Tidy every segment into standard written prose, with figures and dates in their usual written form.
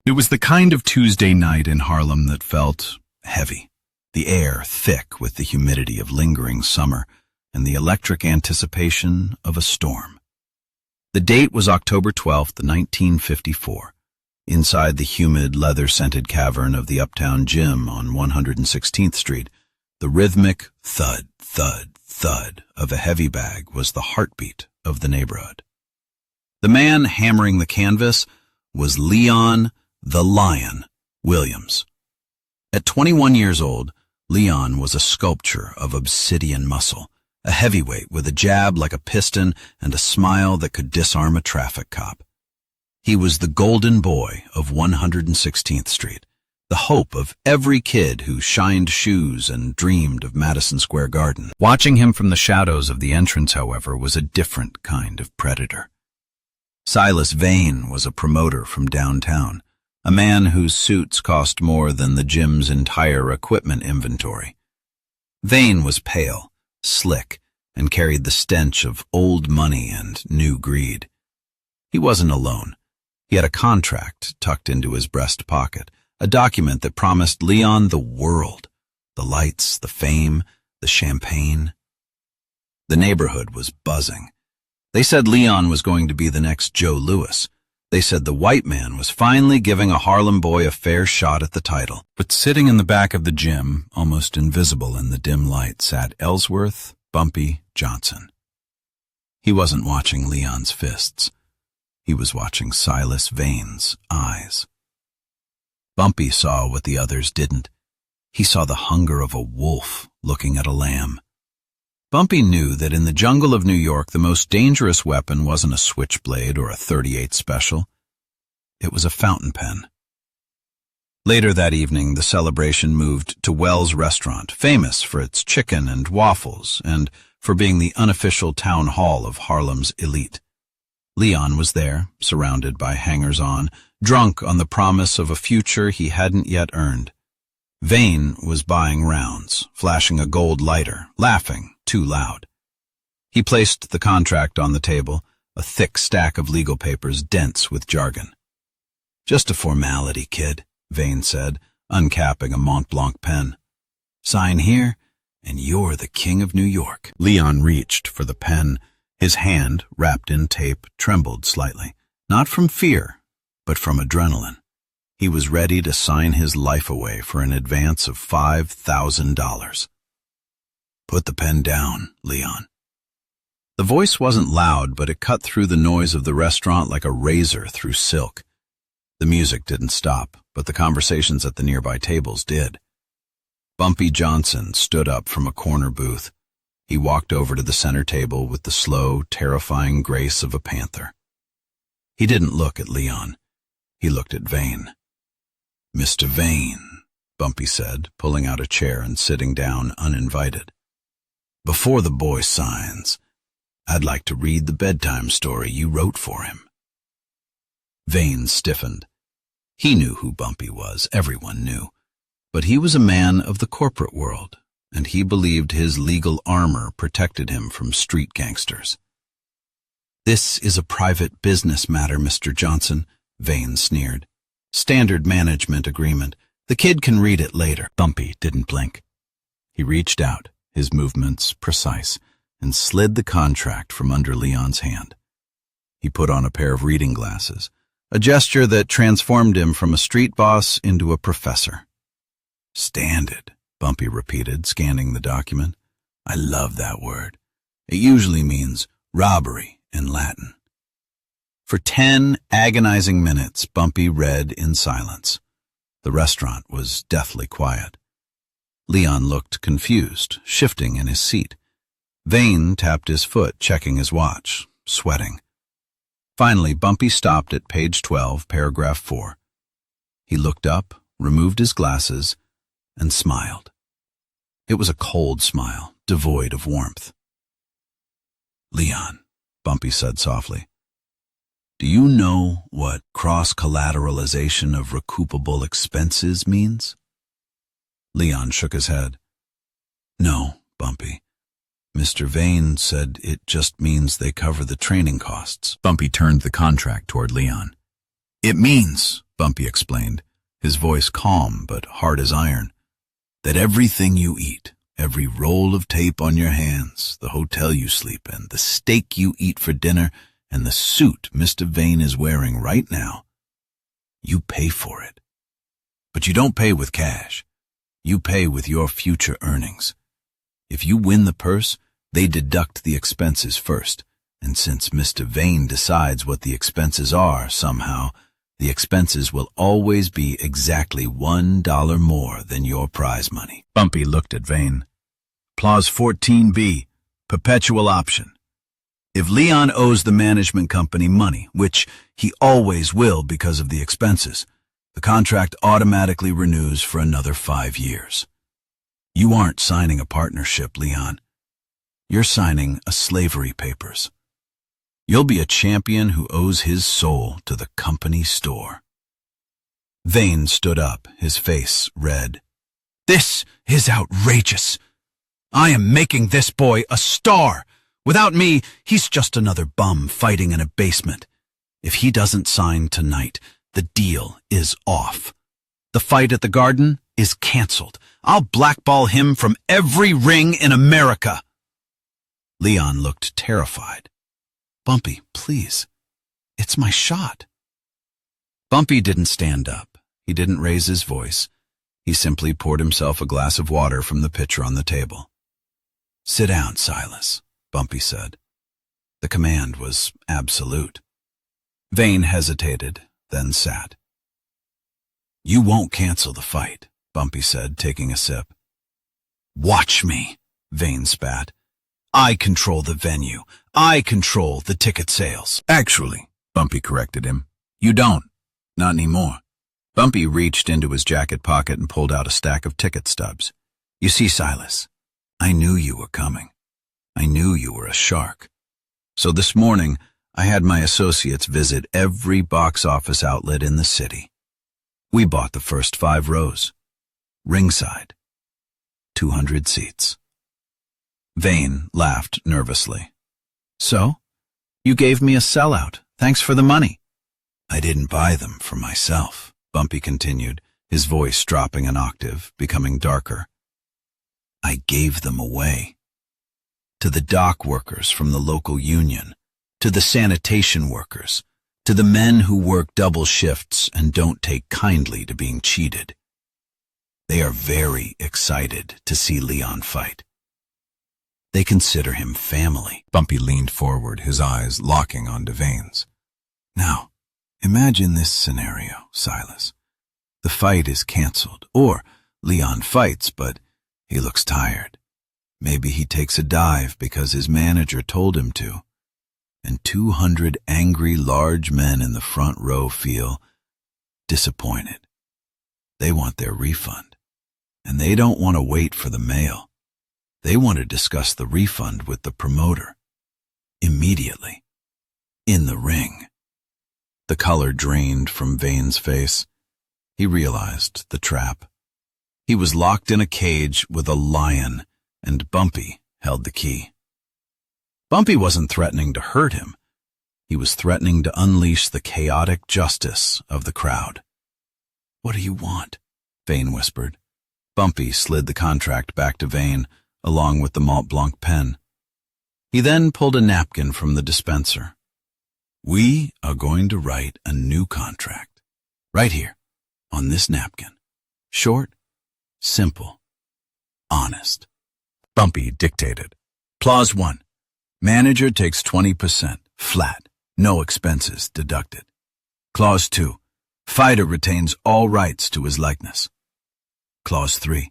It was the kind of Tuesday night in Harlem that felt heavy, the air thick with the humidity of lingering summer and the electric anticipation of a storm. The date was October 12th, 1954. Inside the humid, leather-scented cavern of the Uptown Gym on 116th Street, the rhythmic thud, thud, thud of a heavy bag was the heartbeat of the neighborhood. The man hammering the canvas was Leon the Lion Williams. At 21 years old, Leon was a sculpture of obsidian muscle, a heavyweight with a jab like a piston and a smile that could disarm a traffic cop. He was the golden boy of 116th Street, the hope of every kid who shined shoes and dreamed of Madison Square Garden. Watching him from the shadows of the entrance, however, was a different kind of predator. Silas Vane was a promoter from downtown, a man whose suits cost more than the gym's entire equipment inventory. Vane was pale, slick, and carried the stench of old money and new greed. He wasn't alone. He had a contract tucked into his breast pocket, a document that promised Leon the world, the lights, the fame, the champagne. The neighborhood was buzzing. They said Leon was going to be the next Joe Louis. They said the white man was finally giving a Harlem boy a fair shot at the title. But sitting in the back of the gym, almost invisible in the dim light, sat Ellsworth Bumpy Johnson. He wasn't watching Leon's fists. He was watching Silas Vane's eyes. Bumpy saw what the others didn't. He saw the hunger of a wolf looking at a lamb. Bumpy knew that in the jungle of New York, the most dangerous weapon wasn't a switchblade or a .38 special. It was a fountain pen. Later that evening, the celebration moved to Wells Restaurant, famous for its chicken and waffles and for being the unofficial town hall of Harlem's elite. Leon was there, surrounded by hangers-on, drunk on the promise of a future he hadn't yet earned. Vane was buying rounds, flashing a gold lighter, laughing too loud. He placed the contract on the table, a thick stack of legal papers dense with jargon. "Just a formality, kid," Vane said, uncapping a Mont Blanc pen. "Sign here, and you're the king of New York." Leon reached for the pen. His hand, wrapped in tape, trembled slightly, not from fear, but from adrenaline. He was ready to sign his life away for an advance of $5,000. "Put the pen down, Leon." The voice wasn't loud, but it cut through the noise of the restaurant like a razor through silk. The music didn't stop, but the conversations at the nearby tables did. Bumpy Johnson stood up from a corner booth. He walked over to the center table with the slow, terrifying grace of a panther. He didn't look at Leon. He looked at Vane. "Mr. Vane," Bumpy said, pulling out a chair and sitting down uninvited. "Before the boy signs, I'd like to read the bedtime story you wrote for him." Vane stiffened. He knew who Bumpy was, everyone knew, but he was a man of the corporate world, and he believed his legal armor protected him from street gangsters. "This is a private business matter, Mr. Johnson," Vane sneered. "Standard management agreement. The kid can read it later." Bumpy didn't blink. He reached out, his movements precise, and slid the contract from under Leon's hand. He put on a pair of reading glasses, a gesture that transformed him from a street boss into a professor. "Standard," Bumpy repeated, scanning the document. "I love that word. It usually means robbery in Latin." For 10 agonizing minutes, Bumpy read in silence. The restaurant was deathly quiet. Leon looked confused, shifting in his seat. Vane tapped his foot, checking his watch, sweating. Finally, Bumpy stopped at page 12, paragraph 4. He looked up, removed his glasses, and smiled. It was a cold smile, devoid of warmth. "Leon," Bumpy said softly, "do you know what cross-collateralization of recoupable expenses means?" Leon shook his head. "No, Bumpy. Mr. Vane said it just means they cover the training costs." Bumpy turned the contract toward Leon. "It means," Bumpy explained, his voice calm but hard as iron. That everything you eat, every roll of tape on your hands, the hotel you sleep in, the steak you eat for dinner, and the suit Mr. Vane is wearing right now, you pay for it. But you don't pay with cash. You pay with your future earnings. If you win the purse, they deduct the expenses first, and since Mr. Vane decides what the expenses are somehow, the expenses will always be exactly $1 more than your prize money. Bumpy looked at Vane. Clause 14B, perpetual option. If Leon owes the management company money, which he always will because of the expenses, the contract automatically renews for another 5 years. You aren't signing a partnership, Leon. You're signing a slavery papers. You'll be a champion who owes his soul to the company store. Vane stood up, his face red. This is outrageous. I am making this boy a star. Without me, he's just another bum fighting in a basement. If he doesn't sign tonight, the deal is off. The fight at the Garden is canceled. I'll blackball him from every ring in America. Leon looked terrified. Bumpy, please. It's my shot. Bumpy didn't stand up. He didn't raise his voice. He simply poured himself a glass of water from the pitcher on the table. Sit down, Silas, Bumpy said. The command was absolute. Vane hesitated, then sat. You won't cancel the fight, Bumpy said, taking a sip. Watch me, Vane spat. I control the venue. I control the ticket sales. Actually, Bumpy corrected him, you don't. Not anymore. Bumpy reached into his jacket pocket and pulled out a stack of ticket stubs. You see, Silas, I knew you were coming. I knew you were a shark. So this morning, I had my associates visit every box office outlet in the city. We bought the first 5 rows. Ringside. 200 seats. Vane laughed nervously. So? You gave me a sellout. Thanks for the money. I didn't buy them for myself, Bumpy continued, his voice dropping an octave, becoming darker. I gave them away. To the dock workers from the local union, to the sanitation workers, to the men who work double shifts and don't take kindly to being cheated. They are very excited to see Leon fight. They consider him family. Bumpy leaned forward, his eyes locking onto Vane's. Now, imagine this scenario, Silas. The fight is canceled, or Leon fights, but he looks tired. Maybe he takes a dive because his manager told him to. And 200 angry large men in the front row feel disappointed. They want their refund. And they don't want to wait for the mail. They want to discuss the refund with the promoter. Immediately. In the ring. The color drained from Vane's face. He realized the trap. He was locked in a cage with a lion, and Bumpy held the key. Bumpy wasn't threatening to hurt him. He was threatening to unleash the chaotic justice of the crowd. What do you want? Vane whispered. Bumpy slid the contract back to Vane, along with the Mont Blanc pen. He then pulled a napkin from the dispenser. We are going to write a new contract. Right here, on this napkin. Short, simple, honest. Bumpy dictated. Clause 1. Manager takes 20%, flat, no expenses deducted. Clause 2. Fighter retains all rights to his likeness. Clause 3.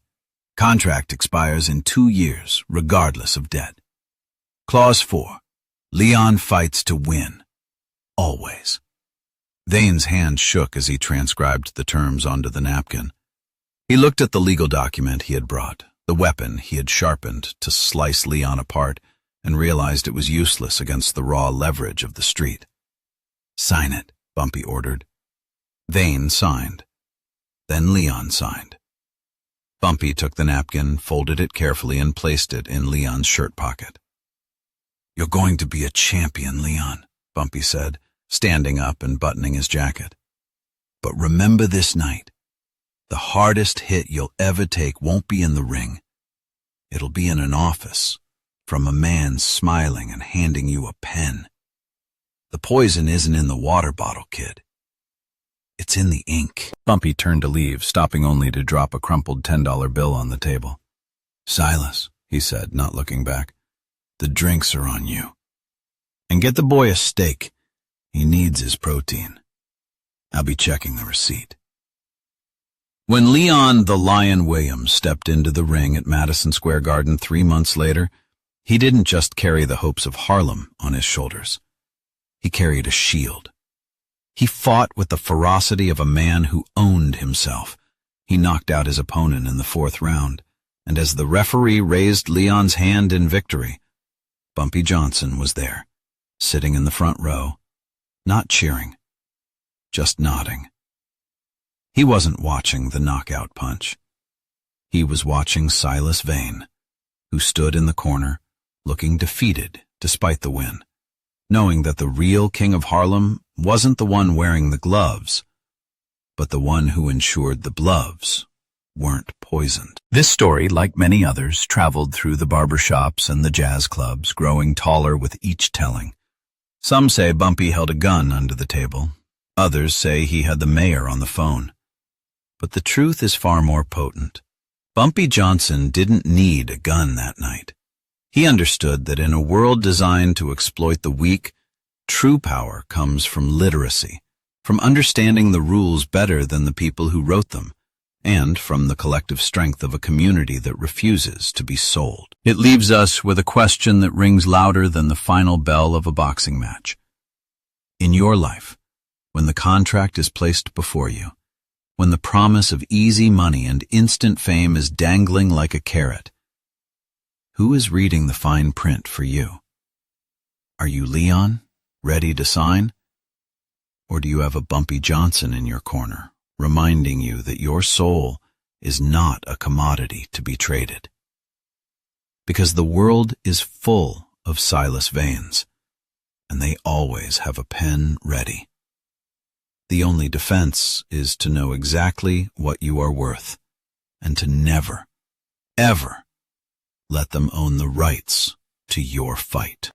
Contract expires in 2 years, regardless of debt. Clause 4. Leon fights to win. Always. Vane's hand shook as he transcribed the terms onto the napkin. He looked at the legal document he had brought, the weapon he had sharpened to slice Leon apart, and realized it was useless against the raw leverage of the street. Sign it, Bumpy ordered. Vane signed. Then Leon signed. Bumpy took the napkin, folded it carefully, and placed it in Leon's shirt pocket. You're going to be a champion, Leon, Bumpy said, standing up and buttoning his jacket. But remember this night. The hardest hit you'll ever take won't be in the ring. It'll be in an office, from a man smiling and handing you a pen. The poison isn't in the water bottle, kid. It's in the ink. Bumpy turned to leave, stopping only to drop a crumpled $10 bill on the table. Silas, he said, not looking back, the drinks are on you. And get the boy a steak. He needs his protein. I'll be checking the receipt. When Leon the Lion Williams stepped into the ring at Madison Square Garden 3 months later, he didn't just carry the hopes of Harlem on his shoulders. He carried a shield. He fought with the ferocity of a man who owned himself. He knocked out his opponent in the 4th round, and as the referee raised Leon's hand in victory, Bumpy Johnson was there, sitting in the front row, not cheering, just nodding. He wasn't watching the knockout punch. He was watching Silas Vane, who stood in the corner, looking defeated despite the win, knowing that the real king of Harlem wasn't the one wearing the gloves, but the one who ensured the gloves weren't poisoned. This story, like many others, traveled through the barbershops and the jazz clubs, growing taller with each telling. Some say Bumpy held a gun under the table. Others say he had the mayor on the phone. But the truth is far more potent. Bumpy Johnson didn't need a gun that night. He understood that in a world designed to exploit the weak, true power comes from literacy, from understanding the rules better than the people who wrote them, and from the collective strength of a community that refuses to be sold. It leaves us with a question that rings louder than the final bell of a boxing match. In your life, when the contract is placed before you, when the promise of easy money and instant fame is dangling like a carrot, who is reading the fine print for you? Are you Leon, ready to sign? Or do you have a Bumpy Johnson in your corner, reminding you that your soul is not a commodity to be traded? Because the world is full of Silas Vanes, and they always have a pen ready. The only defense is to know exactly what you are worth, and to never, ever let them own the rights to your fight.